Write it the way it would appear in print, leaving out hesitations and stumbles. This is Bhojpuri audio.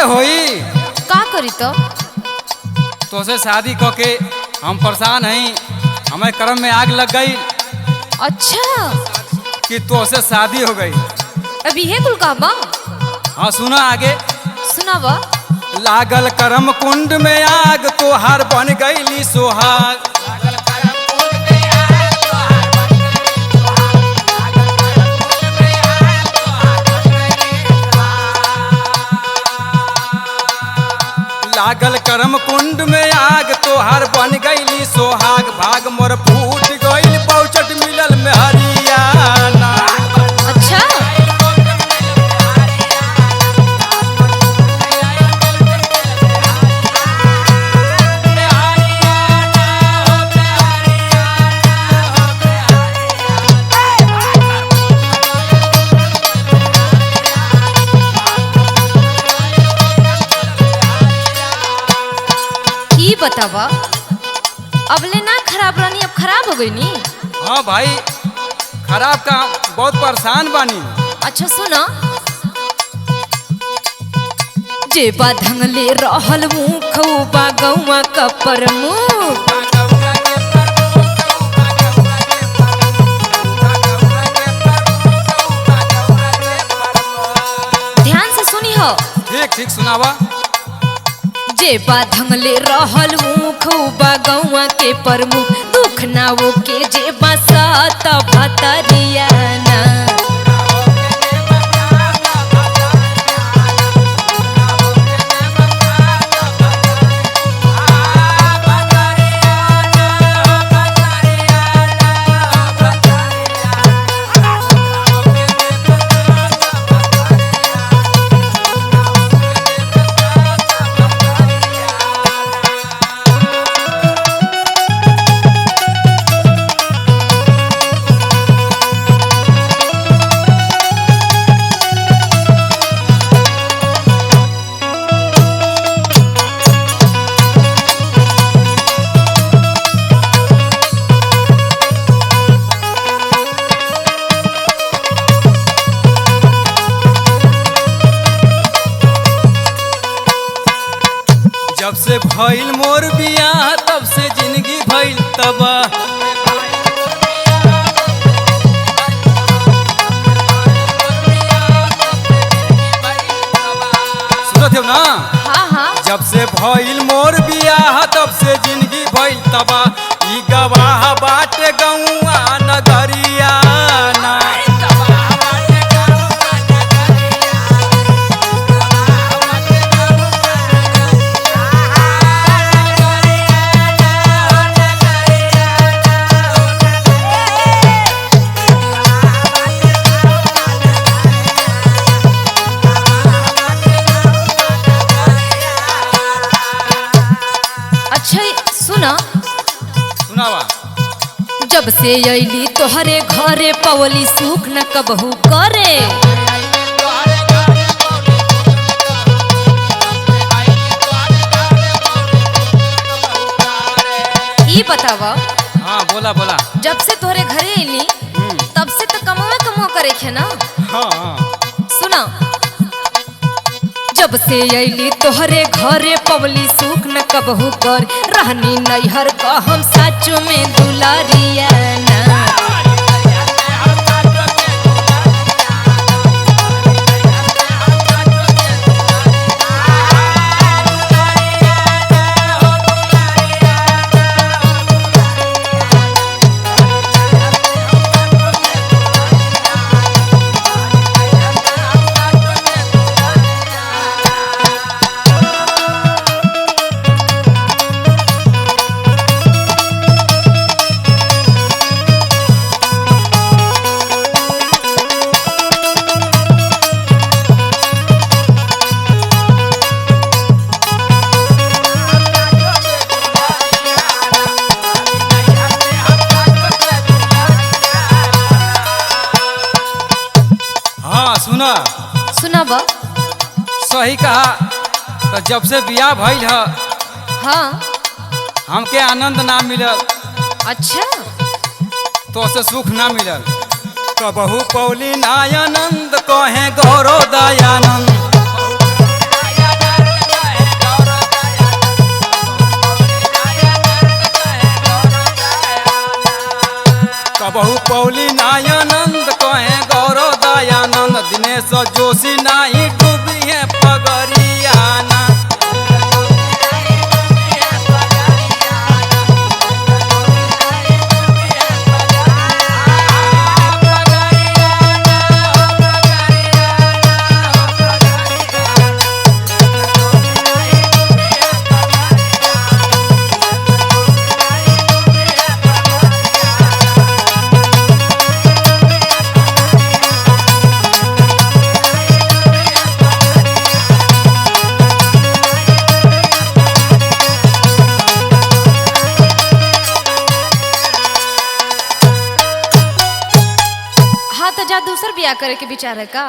होई का करी तो से शादी क के हम परेशान हई। हमें कर्म में आग लग गई अच्छा कि तो से शादी हो गई। अभी है कुल कहबा। हाँ सुना आगे। सुनावा। लागल कर्म कुंड में आग तोहार बन गईली सोहाग। लागल कर्म कुंड में आग तोहार बन गईली सोहाग। भाग मोर फूट गईल पौचट मिलल में हरियाणा। अच्छा ई बतावा। अबले ना खराब रानी अब खराब हो गई नी। हाँ भाई खराब का बहुत परेशान बानी। अच्छा सुना। जेबा धंगले रहल मुख बा गौवा का प्रमुख। ध्यान से सुनी हो। ठीक ठीक सुनावा। जेबा धंगले रहल मुख बा गौवा के प्रमुख। दुख ना वो के जेबा सात भतरियाना। जब से भइल मोर बियाह तब से जिंदगी भइल तबाह। सुनत हो ना। हाँ हाँ जब से भइल मोर बियाह तब से जिंदगी भइल तबाह। ई गवाह बाटे गौआ नगरियाना। सुना। सुनावा। जब से अली तोहरे घरे पवली सुख न कबहू करे। ई बतावा। हाँ बोला बोला। जब से तोहरे घरे अली तब से तो कमवा करे खे ना। हाँ हाँ सुना। जब से अली तोहरे घरे पवली सुख न कबहू कर। रहनी नैहर का हम साचो में दुलारियाना। सुना। सुनावा। सही कहा। तो जब से बियाह भइल है हाँ हमके आनंद ना मिलल। अच्छा तो से सुख ना मिलल। कबहू पौली ना आनंद कहे गौरव दयानंद। कबहू पौली नायानंद कहे गौरव दयानंद दिनेश जोशी नाही डूबी है पगरियाना। हाँ तो जा दूसर बियाह करे के विचार है का?